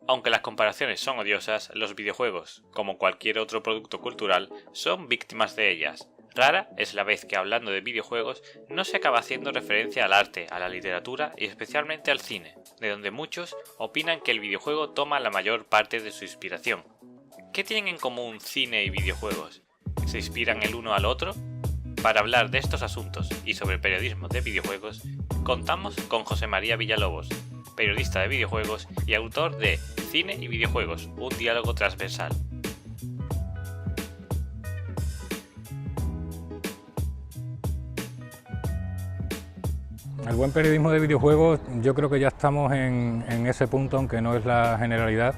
Aunque las comparaciones son odiosas, los videojuegos, como cualquier otro producto cultural, son víctimas de ellas. Rara es la vez que hablando de videojuegos no se acaba haciendo referencia al arte, a la literatura y especialmente al cine, de donde muchos opinan que el videojuego toma la mayor parte de su inspiración. ¿Qué tienen en común cine y videojuegos? ¿Se inspiran el uno al otro? Para hablar de estos asuntos y sobre periodismo de videojuegos, contamos con José María Villalobos, periodista de videojuegos y autor de Cine y Videojuegos, un diálogo transversal. El buen periodismo de videojuegos, yo creo que ya estamos en ese punto, aunque no es la generalidad,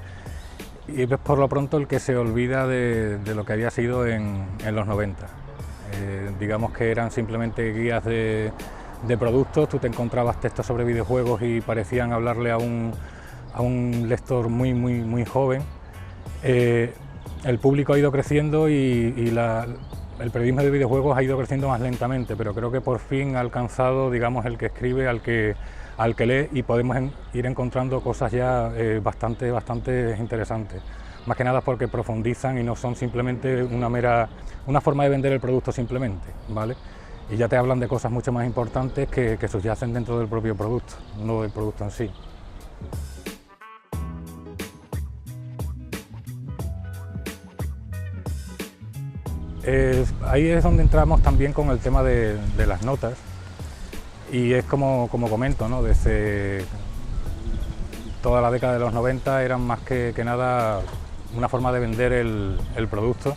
y es por lo pronto el que se olvida de lo que había sido en los 90. Digamos que eran simplemente guías de productos, tú te encontrabas textos sobre videojuegos y parecían hablarle a un lector muy joven. El público ha ido creciendo y el periodismo de videojuegos ha ido creciendo más lentamente, pero creo que por fin ha alcanzado, digamos, el que escribe al que lee, y podemos ir encontrando cosas ya bastante interesantes. Más que nada porque profundizan y no son simplemente una forma de vender el producto simplemente, ¿vale? Y ya te hablan de cosas mucho más importantes que subyacen dentro del propio producto, no del producto en sí. Ahí es donde entramos también con el tema de las notas, y es como comento, ¿no? Desde toda la década de los 90 eran más que nada una forma de vender el producto,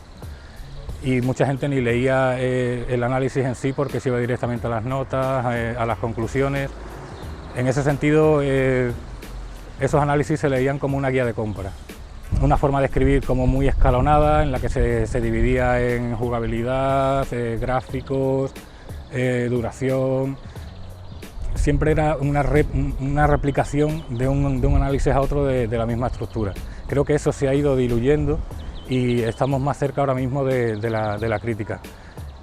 y mucha gente ni leía el análisis en sí porque se iba directamente a las notas, a las conclusiones. En ese sentido, esos análisis se leían como una guía de compra. Una forma de escribir como muy escalonada, en la que se dividía en jugabilidad, gráficos, duración. Siempre era una replicación de un análisis a otro de la misma estructura. Creo que eso se ha ido diluyendo y estamos más cerca ahora mismo de la crítica.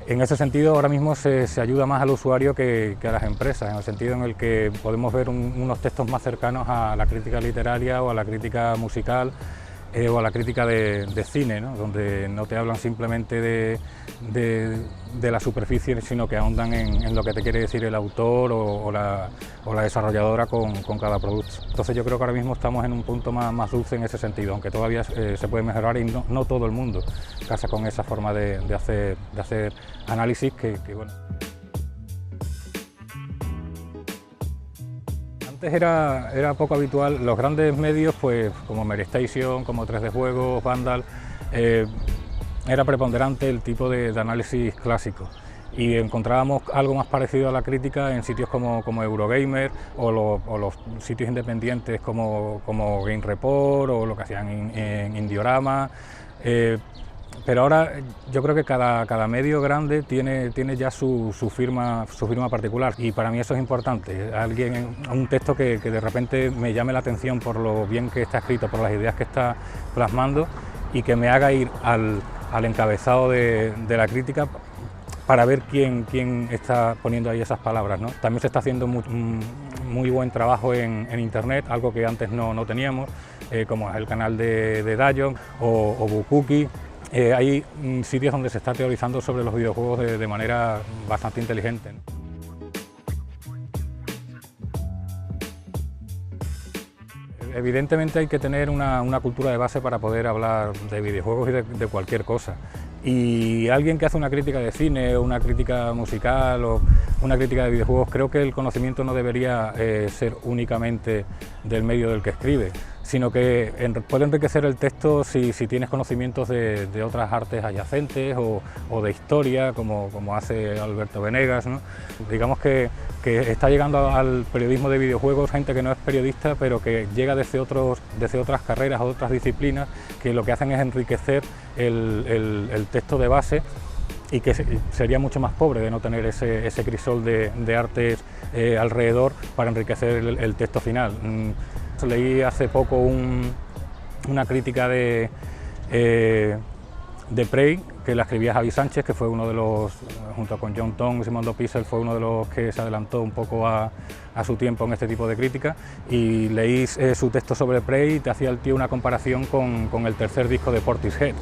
En ese sentido, ahora mismo se ayuda más al usuario que a las empresas, en el sentido en el que podemos ver unos textos más cercanos a la crítica literaria o a la crítica musical, o a la crítica de cine, ¿no? Donde no te hablan simplemente de la superficie, sino que ahondan en lo que te quiere decir el autor o la desarrolladora con cada producto. Entonces yo creo que ahora mismo estamos en un punto más dulce en ese sentido, aunque todavía se puede mejorar, y no todo el mundo casa con esa forma de hacer análisis que bueno. Antes era poco habitual, los grandes medios, pues como Meristation, como 3D Juegos, Vandal, era preponderante el tipo de análisis clásico, y encontrábamos algo más parecido a la crítica en sitios como Eurogamer o los sitios independientes como Game Report o lo que hacían en Indiorama. Pero ahora yo creo que cada medio grande tiene ya su firma particular, y para mí eso es importante. Un texto que de repente me llame la atención por lo bien que está escrito, por las ideas que está plasmando, y que me haga ir al encabezado de la crítica para ver quién está poniendo ahí esas palabras, ¿no? También se está haciendo muy buen trabajo en Internet, algo que antes no teníamos, como es el canal de Dayon o Bukuki. Hay sitios donde se está teorizando sobre los videojuegos de manera bastante inteligente, ¿no? Evidentemente hay que tener una cultura de base para poder hablar de videojuegos y de cualquier cosa. Y alguien que hace una crítica de cine, o una crítica musical o una crítica de videojuegos, creo que el conocimiento no debería ser únicamente del medio del que escribe, sino que puede enriquecer el texto si tienes conocimientos de otras artes adyacentes o de historia, como hace Alberto Venegas, ¿no? Digamos que está llegando al periodismo de videojuegos gente que no es periodista, pero que llega desde otras carreras o otras disciplinas, que lo que hacen es enriquecer el texto de base, y que sería mucho más pobre de no tener ese crisol de artes alrededor para enriquecer el texto final. Leí hace poco una crítica de de Prey, que la escribía Javi Sánchez, que fue uno de los, junto con John Tonks y Mondo Pixel, fue uno de los que se adelantó un poco a su tiempo en este tipo de crítica, y leí su texto sobre Prey y te hacía el tío una comparación con el tercer disco de Portishead,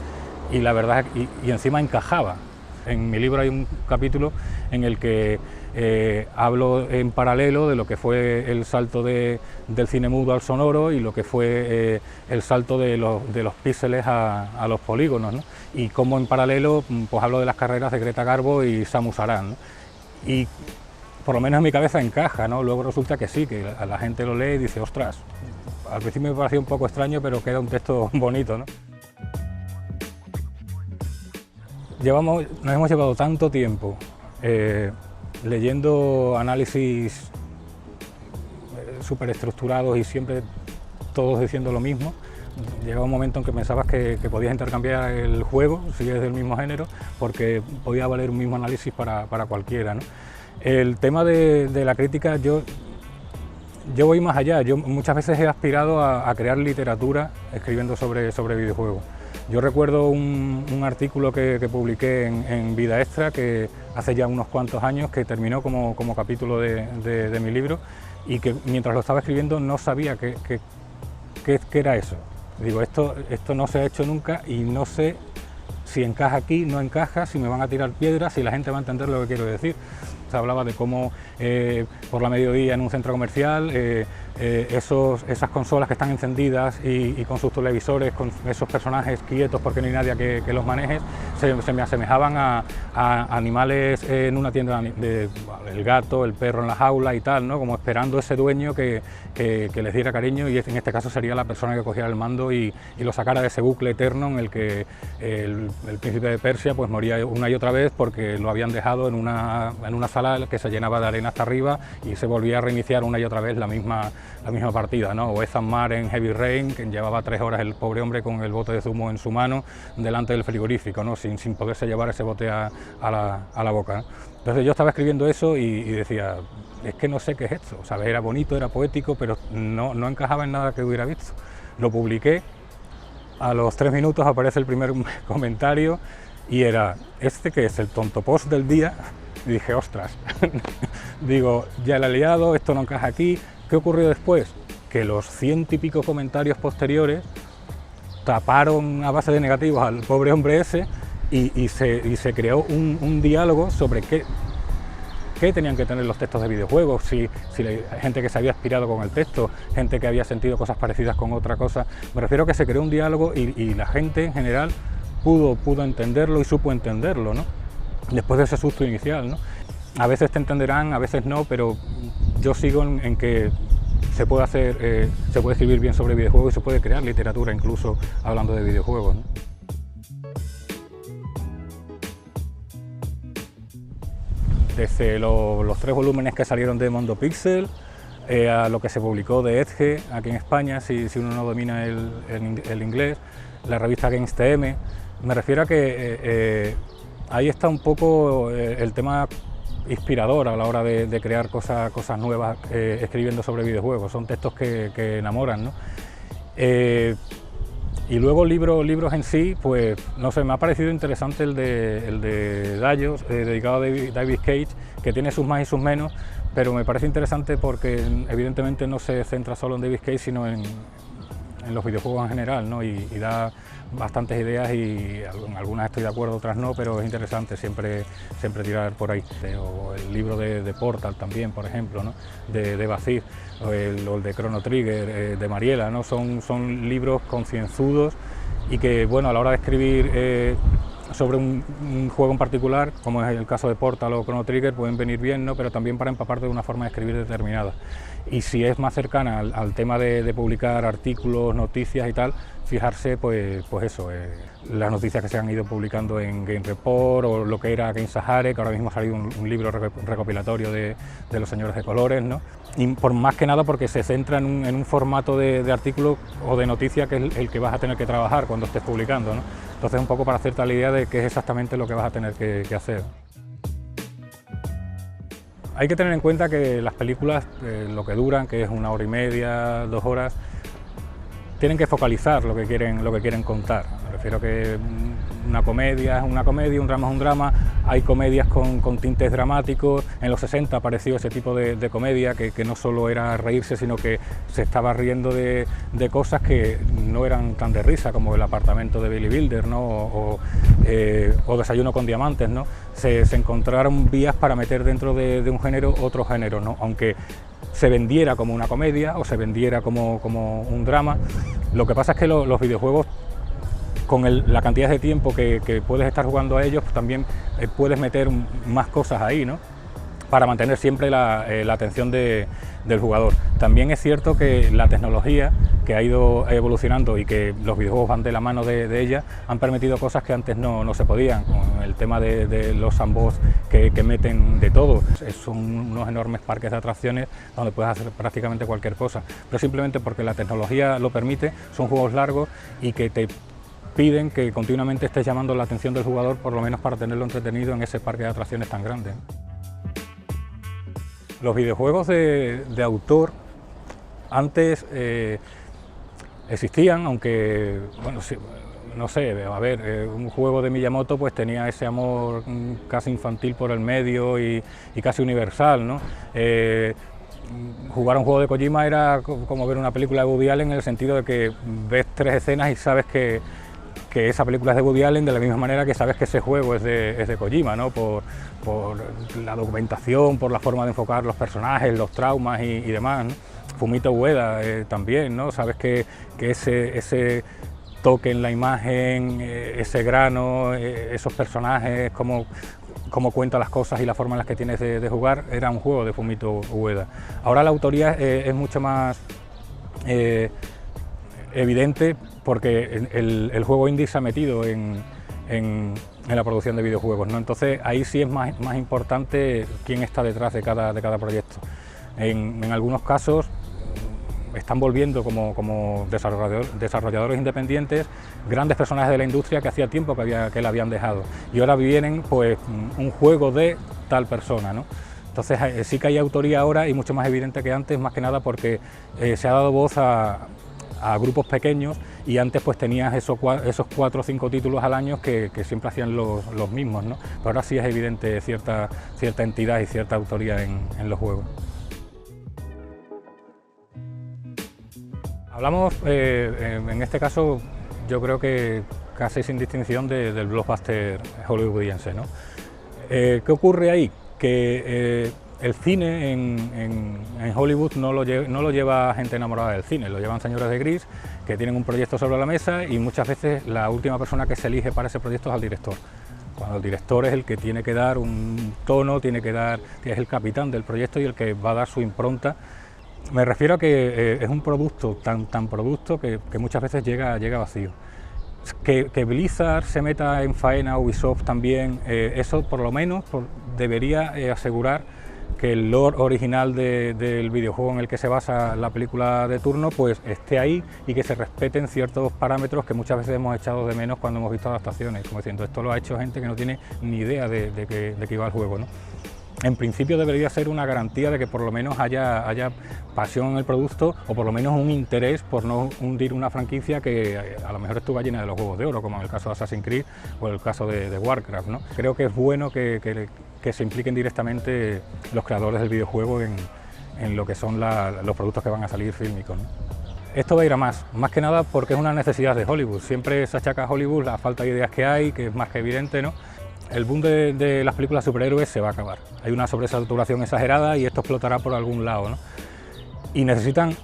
y la verdad, y encima encajaba. En mi libro hay un capítulo en el que hablo en paralelo de lo que fue el salto del cine mudo al sonoro y lo que fue el salto de los píxeles a los polígonos, ¿no? Y cómo en paralelo pues hablo de las carreras de Greta Garbo y Samus Aran, ¿no? Y por lo menos en mi cabeza encaja, ¿no? Luego resulta que sí, que a la gente lo lee y dice, ostras, al principio me pareció un poco extraño, pero queda un texto bonito, ¿no? Nos hemos llevado tanto tiempo leyendo análisis súper estructurados y siempre todos diciendo lo mismo. Llegaba un momento en que pensabas que podías intercambiar el juego, si es del mismo género, porque podía valer un mismo análisis para cualquiera, ¿no? El tema de la crítica, yo voy más allá. Yo muchas veces he aspirado a crear literatura escribiendo sobre videojuegos. Yo recuerdo un artículo que publiqué en Vida Extra, que hace ya unos cuantos años, que terminó como capítulo de mi libro, y que mientras lo estaba escribiendo no sabía qué era eso. Digo, esto no se ha hecho nunca y no sé si encaja aquí, no encaja, si me van a tirar piedras, si la gente va a entender lo que quiero decir. Se hablaba de cómo por la mediodía en un centro comercial esas consolas que están encendidas y con sus televisores, con esos personajes quietos porque no hay nadie que los maneje, se me asemejaban a animales en una tienda, el gato, el perro en la jaula y tal, ¿no? Como esperando ese dueño que les diera cariño, y en este caso sería la persona que cogiera el mando y lo sacara de ese bucle eterno en el que el príncipe de Persia pues moría una y otra vez porque lo habían dejado en una sala que se llenaba de arena hasta arriba y se volvía a reiniciar una y otra vez la misma partida, ¿no? O Ethan Marr en Heavy Rain, que llevaba 3 horas el pobre hombre con el bote de zumo en su mano delante del frigorífico, ¿no? sin poderse llevar ese bote a la boca, ¿no? Entonces yo estaba escribiendo eso y decía, es que no sé qué es esto, ¿sabes? Era bonito, era poético, pero no encajaba en nada que hubiera visto. Lo publiqué, a los 3 minutos aparece el primer comentario y era, ¿este que es el tonto post del día? Y dije, ostras, digo, ya la he liado, esto no encaja aquí. ¿Qué ocurrió después? Que los 100 y pico comentarios posteriores taparon a base de negativos al pobre hombre ese y se creó un diálogo sobre qué tenían que tener los textos de videojuegos, si gente que se había inspirado con el texto, gente que había sentido cosas parecidas con otra cosa. Me refiero a que se creó un diálogo y la gente en general pudo entenderlo y supo entenderlo, ¿no? Después de ese susto inicial, ¿no? A veces te entenderán, a veces no, pero yo sigo en que se puede escribir bien sobre videojuegos y se puede crear literatura incluso hablando de videojuegos, ¿no? Desde los 3 volúmenes que salieron de Mondo Pixel, a lo que se publicó de Edge aquí en España, si uno no domina el inglés, la revista Games TM, me refiero a que ahí está un poco el tema inspirador a la hora de crear cosas nuevas escribiendo sobre videojuegos. Son textos que enamoran, ¿no? Y luego libros en sí, pues no sé, me ha parecido interesante el de Dayos, dedicado a David Cage, que tiene sus más y sus menos, pero me parece interesante porque evidentemente no se centra solo en David Cage, sino en los videojuegos en general, ¿no? Y da bastantes ideas y en algunas estoy de acuerdo, otras no, pero es interesante siempre tirar por ahí. O el libro de Portal también, por ejemplo, ¿no? de Bacir, o el de Chrono Trigger, de Mariela, ¿no? Son libros concienzudos y que, bueno, a la hora de escribir sobre un juego en particular, como es el caso de Portal o Chrono Trigger, pueden venir bien, ¿no? Pero también para empaparte de una forma de escribir determinada. Y si es más cercana al tema de publicar artículos, noticias y tal, fijarse pues eso, las noticias que se han ido publicando en Game Report o lo que era Game Sahara, que ahora mismo ha salido un libro recopilatorio de los señores de colores, ¿no? Y por más que nada porque se centra en un formato de artículo o de noticia que es el que vas a tener que trabajar cuando estés publicando, ¿no? Entonces un poco para hacerte la idea de qué es exactamente lo que vas a tener que hacer. Hay que tener en cuenta que las películas, lo que duran, que es 1 hora y media, 2 horas, tienen que focalizar lo que quieren contar. Me refiero que una comedia es una comedia, un drama es un drama. Hay comedias con tintes dramáticos. En los 60 apareció ese tipo de comedia que no solo era reírse, sino que se estaba riendo de cosas que no eran tan de risa, como El apartamento de Billy Wilder, ¿no? o Desayuno con diamantes, ¿no? Se encontraron vías para meter dentro de un género otro género, ¿no? Aunque se vendiera como una comedia o se vendiera como un drama. Lo que pasa es que los videojuegos, con la cantidad de tiempo que puedes estar jugando a ellos, pues también puedes meter más cosas ahí, ¿no? Para mantener siempre la atención del jugador. También es cierto que la tecnología que ha ido evolucionando y que los videojuegos van de la mano de ella, han permitido cosas que antes no se podían, con el tema de los sandbox que meten de todo. Son unos enormes parques de atracciones donde puedes hacer prácticamente cualquier cosa, pero simplemente porque la tecnología lo permite. Son juegos largos y que te piden que continuamente estés llamando la atención del jugador, por lo menos para tenerlo entretenido en ese parque de atracciones tan grande. Los videojuegos de autor antes existían, aunque, bueno, sí, no sé, a ver, un juego de Miyamoto pues tenía ese amor casi infantil por el medio y casi universal, ¿no? Jugar a un juego de Kojima era como ver una película de Woody Allen, en el sentido de que ves 3 escenas y sabes que esa película es de Woody Allen, de la misma manera que sabes que ese juego es de Kojima, ¿no? Por la documentación, por la forma de enfocar los personajes, los traumas y demás, ¿no? Fumito Ueda también, ¿no? Sabes que ese toque en la imagen, ese grano, esos personajes, cómo cuenta las cosas y la forma en las que tienes de jugar, era un juego de Fumito Ueda. Ahora la autoría es mucho más evidente, porque el juego indie se ha metido en la producción de videojuegos, ¿no? Entonces ahí sí es más importante quién está detrás de cada proyecto. En algunos casos están volviendo como desarrolladores independientes grandes personajes de la industria que hacía tiempo que la habían dejado, y ahora vienen pues un juego de tal persona, ¿no? Entonces sí que hay autoría ahora, y mucho más evidente que antes, más que nada porque se ha dado voz a grupos pequeños, y antes pues tenías esos 4 o 5 títulos al año que siempre hacían los mismos, ¿no? Pero ahora sí es evidente cierta entidad y cierta autoría en los juegos. Hablamos, en este caso, yo creo que casi sin distinción del blockbuster hollywoodiense, ¿no? ¿Qué ocurre ahí? Que el cine en Hollywood no lo lleva gente enamorada del cine, lo llevan señores de gris que tienen un proyecto sobre la mesa, y muchas veces la última persona que se elige para ese proyecto es al director. Cuando el director es el que tiene que dar un tono, es el capitán del proyecto y el que va a dar su impronta. Me refiero a que es un producto tan producto que muchas veces llega vacío. Que Blizzard se meta en faena, Ubisoft también, eso por lo menos debería asegurar que el lore original del videojuego en el que se basa la película de turno pues esté ahí, y que se respeten ciertos parámetros que muchas veces hemos echado de menos cuando hemos visto adaptaciones, como diciendo, esto lo ha hecho gente que no tiene ni idea de que iba el juego, ¿no? En principio debería ser una garantía de que por lo menos haya pasión en el producto, o por lo menos un interés por no hundir una franquicia que a lo mejor estuvo llena de los huevos de oro, como en el caso de Assassin's Creed o el caso de Warcraft, ¿no? Creo que es bueno que se impliquen directamente los creadores del videojuego en lo que son los productos que van a salir fílmicos, ¿no? Esto va a ir a más que nada porque es una necesidad de Hollywood. Siempre se achaca a Hollywood la falta de ideas que hay, que es más que evidente, ¿no? El boom de las películas de superhéroes se va a acabar. Hay una sobresaturación exagerada y esto explotará por algún lado, ¿no? Y necesitan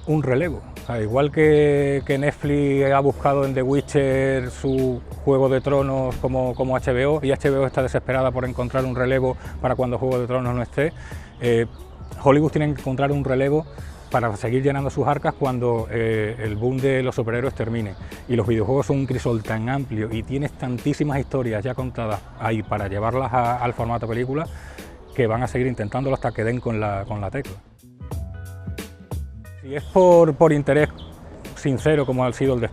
un relevo. O sea, igual que Netflix ha buscado en The Witcher su Juego de Tronos como HBO, y HBO está desesperada por encontrar un relevo para cuando Juego de Tronos no esté, Hollywood tiene que encontrar un relevo para seguir llenando sus arcas cuando el boom de los superhéroes termine. Y los videojuegos son un crisol tan amplio y tienes tantísimas historias ya contadas ahí para llevarlas al formato película, que van a seguir intentándolo hasta que den con la tecla. Si es por interés sincero, como ha sido el de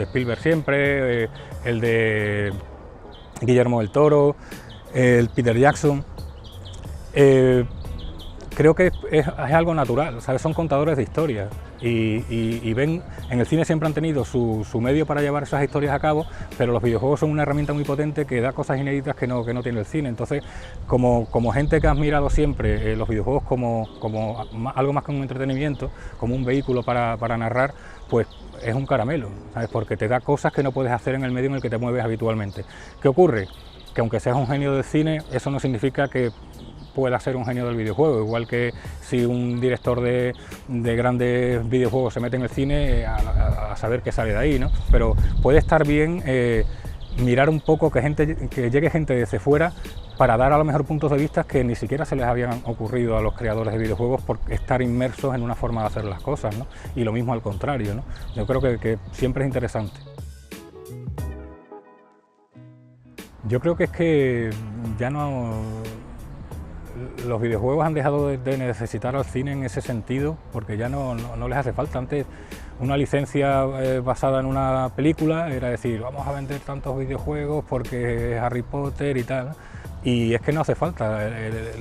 Spielberg siempre, el de Guillermo del Toro, el Peter Jackson, creo que es algo natural, ¿sabes? Son contadores de historias y ven, en el cine siempre han tenido su medio para llevar esas historias a cabo, pero los videojuegos son una herramienta muy potente que da cosas inéditas que no tiene el cine. Entonces, como gente que ha admirado siempre los videojuegos como algo más que un entretenimiento, como un vehículo para narrar, pues es un caramelo, ¿sabes? Porque te da cosas que no puedes hacer en el medio en el que te mueves habitualmente. ¿Qué ocurre? Que aunque seas un genio del cine, eso no significa que pueda ser un genio del videojuego, igual que si un director de grandes videojuegos se mete en el cine, a saber qué sale de ahí, ¿no? Pero puede estar bien mirar un poco que llegue gente desde fuera para dar a lo mejor puntos de vista que ni siquiera se les habían ocurrido a los creadores de videojuegos por estar inmersos en una forma de hacer las cosas, ¿no? Y lo mismo al contrario, ¿no? Yo creo que siempre es interesante. Yo creo que es que ya no... Los videojuegos han dejado de necesitar al cine en ese sentido, porque ya no les hace falta. Antes una licencia basada en una película era decir, vamos a vender tantos videojuegos porque es Harry Potter y tal, y es que no hace falta.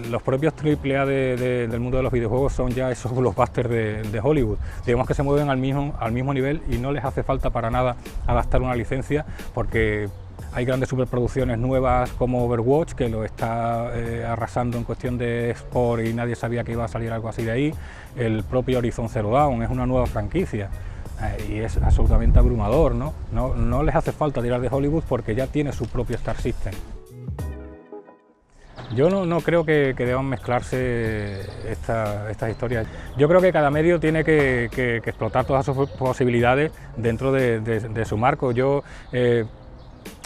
Los propios AAA del mundo de los videojuegos son ya esos blockbusters de Hollywood, digamos que se mueven al mismo nivel y no les hace falta para nada adaptar una licencia, porque hay grandes superproducciones nuevas como Overwatch, que lo está arrasando en cuestión de export y nadie sabía que iba a salir algo así de ahí. El propio Horizon Zero Dawn es una nueva franquicia y es absolutamente abrumador, ¿no? No les hace falta tirar de Hollywood porque ya tiene su propio Star System. Yo no creo que deban mezclarse estas historias. Yo creo que cada medio tiene que explotar todas sus posibilidades dentro de su marco. Yo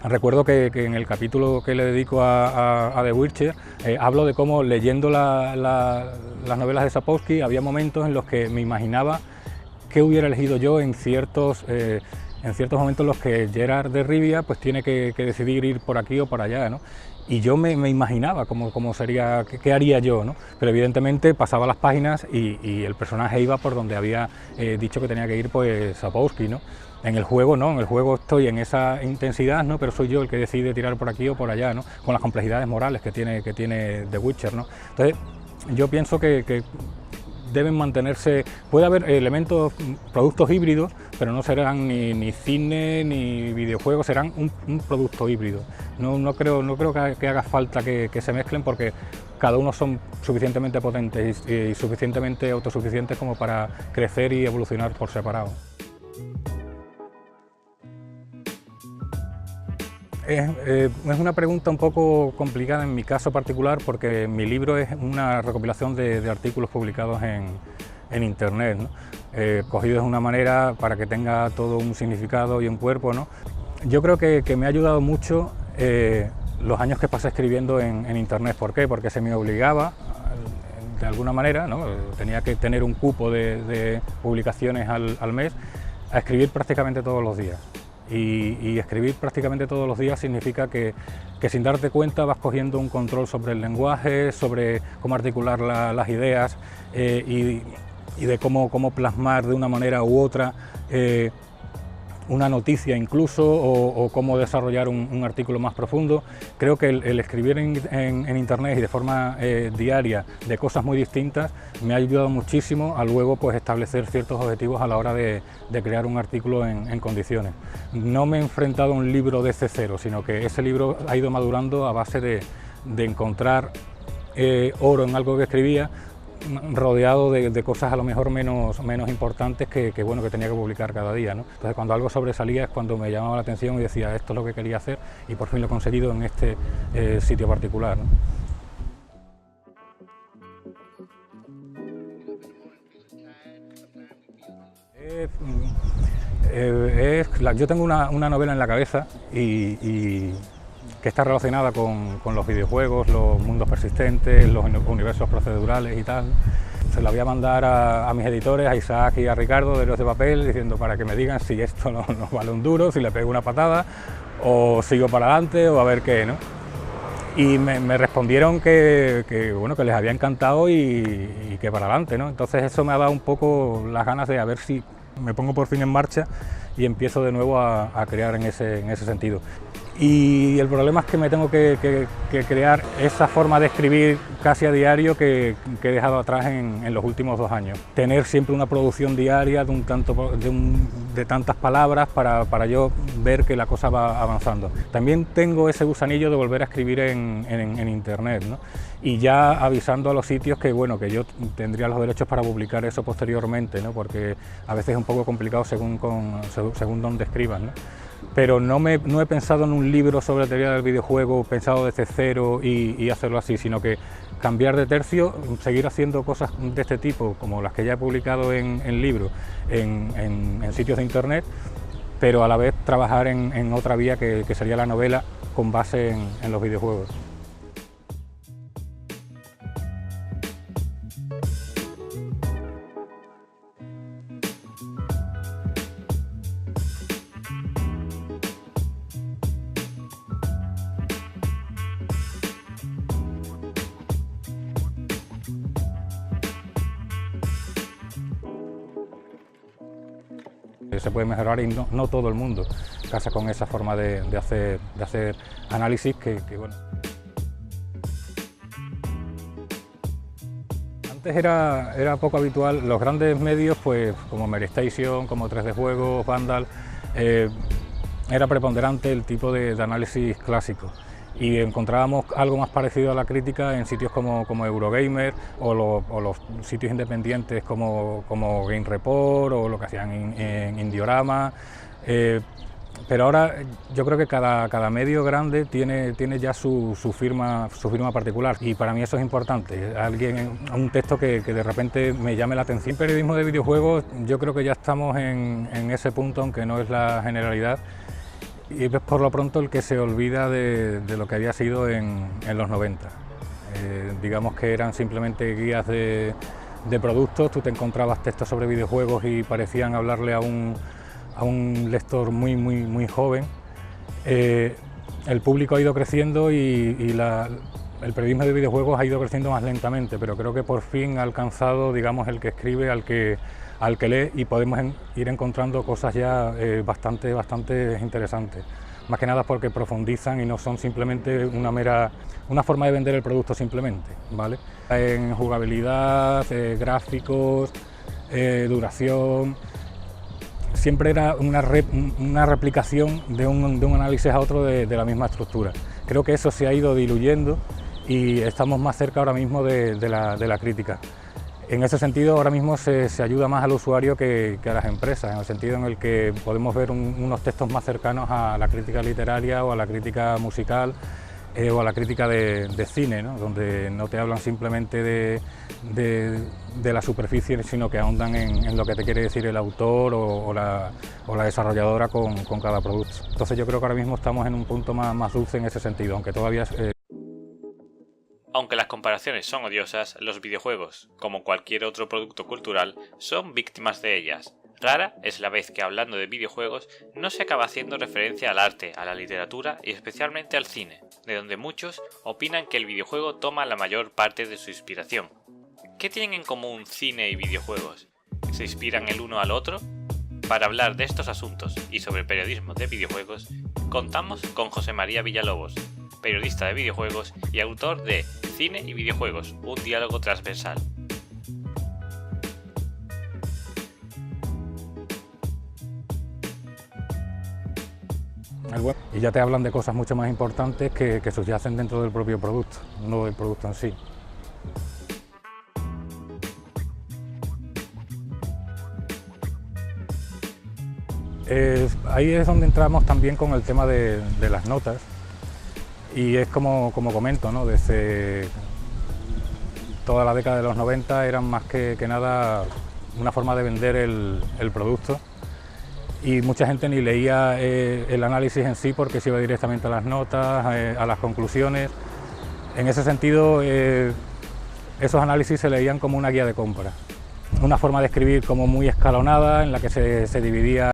recuerdo que en el capítulo que le dedico a The Witcher hablo de cómo, leyendo las novelas de Sapkowski, había momentos en los que me imaginaba qué hubiera elegido yo en ciertos momentos en los que Gerard de Rivia pues tiene que decidir ir por aquí o por allá, ¿no? Y yo me imaginaba cómo sería, qué haría yo, ¿no? Pero evidentemente pasaba las páginas y el personaje iba por donde había dicho que tenía que ir pues Sapkowski, ¿no? En el juego no, en el juego estoy en esa intensidad, ¿no? Pero soy yo el que decide tirar por aquí o por allá, ¿no? Con las complejidades morales que tiene The Witcher, ¿no? Entonces yo pienso que deben mantenerse, puede haber elementos, productos híbridos, pero no serán ni cine ni videojuegos, serán un producto híbrido. No creo que haga falta que se mezclen, porque cada uno son suficientemente potentes y suficientemente autosuficientes como para crecer y evolucionar por separado. Es una pregunta un poco complicada en mi caso particular, porque mi libro es una recopilación de artículos publicados en internet, ¿no? Cogidos de una manera para que tenga todo un significado y un cuerpo, ¿no? Yo creo que me ha ayudado mucho los años que pasé escribiendo en internet. ¿Por qué? Porque se me obligaba de alguna manera, ¿no? Tenía que tener un cupo de publicaciones al mes, a escribir prácticamente todos los días. Y escribir prácticamente todos los días significa que sin darte cuenta vas cogiendo un control sobre el lenguaje, sobre cómo articular las ideas y de cómo plasmar de una manera u otra una noticia incluso, o cómo desarrollar un artículo más profundo. Creo que el escribir en internet y de forma diaria de cosas muy distintas me ha ayudado muchísimo a luego pues establecer ciertos objetivos a la hora de crear un artículo en condiciones. No me he enfrentado a un libro desde cero, sino que ese libro ha ido madurando a base de encontrar oro en algo que escribía, rodeado de cosas a lo mejor menos importantes que tenía que publicar cada día, ¿no? Entonces cuando algo sobresalía es cuando me llamaba la atención y decía, esto es lo que quería hacer y por fin lo he conseguido en este sitio particular, ¿no? Yo tengo una novela en la cabeza y que está relacionada con los videojuegos, los mundos persistentes, los universos procedurales y tal. Se la voy a mandar a mis editores, a Isaac y a Ricardo de Héroes de Papel, diciendo para que me digan si esto no vale un duro, si le pego una patada o sigo para adelante o a ver qué, ¿no? Y me respondieron que les había encantado y que para adelante, ¿no? Entonces eso me ha dado un poco las ganas de a ver si me pongo por fin en marcha y empiezo de nuevo a crear en ese sentido. Y el problema es que me tengo que crear esa forma de escribir casi a diario que he dejado atrás en los últimos 2 años. Tener siempre una producción diaria de tantas palabras para yo ver que la cosa va avanzando. También tengo ese gusanillo de volver a escribir en internet, ¿no? Y ya avisando a los sitios que, bueno, que yo tendría los derechos para publicar eso posteriormente, ¿no? Porque a veces es un poco complicado según dónde escribas, ¿no? Pero no he pensado en un libro sobre la teoría del videojuego, pensado desde cero y hacerlo así, sino que cambiar de tercio, seguir haciendo cosas de este tipo, como las que ya he publicado en libros, en sitios de internet, pero a la vez trabajar en otra vía que sería la novela con base en los videojuegos. Se puede mejorar y no todo el mundo casa con esa forma de hacer análisis que bueno. Antes era poco habitual, los grandes medios pues como Meristation, como 3D Juegos, Vandal, era preponderante el tipo de análisis clásico. Y encontrábamos algo más parecido a la crítica en sitios como Eurogamer o los sitios independientes como Game Report o lo que hacían en Indiorama. Pero ahora yo creo que cada medio grande tiene ya su firma particular y para mí eso es importante. Un texto que de repente me llame la atención. En periodismo de videojuegos yo creo que ya estamos en ese punto, aunque no es la generalidad. Y es por lo pronto el que se olvida de lo que había sido en los 90. Digamos que eran simplemente guías de productos, tú te encontrabas textos sobre videojuegos y parecían hablarle a un lector muy joven. El público ha ido creciendo y el periodismo de videojuegos ha ido creciendo más lentamente, pero creo que por fin ha alcanzado, digamos, el que escribe al que lee y podemos ir encontrando cosas ya bastante interesantes. Más que nada porque profundizan y no son simplemente una forma de vender el producto simplemente, ¿vale? En jugabilidad, gráficos, duración, siempre era una replicación de un análisis a otro de la misma estructura. Creo que eso se ha ido diluyendo y estamos más cerca ahora mismo de la crítica. En ese sentido, ahora mismo se ayuda más al usuario que a las empresas, en el sentido en el que podemos ver unos textos más cercanos a la crítica literaria o a la crítica musical o a la crítica de cine, ¿no? Donde no te hablan simplemente de la superficie, sino que ahondan en lo que te quiere decir el autor o la desarrolladora con cada producto. Entonces yo creo que ahora mismo estamos en un punto más dulce en ese sentido, aunque todavía Aunque las comparaciones son odiosas, los videojuegos, como cualquier otro producto cultural, son víctimas de ellas. Rara es la vez que hablando de videojuegos no se acaba haciendo referencia al arte, a la literatura y especialmente al cine, de donde muchos opinan que el videojuego toma la mayor parte de su inspiración. ¿Qué tienen en común cine y videojuegos? ¿Se inspiran el uno al otro? Para hablar de estos asuntos y sobre periodismo de videojuegos, contamos con José María Villalobos, periodista de videojuegos y autor de Cine y videojuegos, un diálogo transversal. Y ya te hablan de cosas mucho más importantes que subyacen dentro del propio producto, no del producto en sí. Ahí es donde entramos también con el tema de las notas. Y es como comento, ¿no? Desde toda la década de los 90 eran más que nada una forma de vender el producto y mucha gente ni leía el análisis en sí porque se iba directamente a las notas, a las conclusiones. En ese sentido, esos análisis se leían como una guía de compra, una forma de escribir como muy escalonada en la que se dividía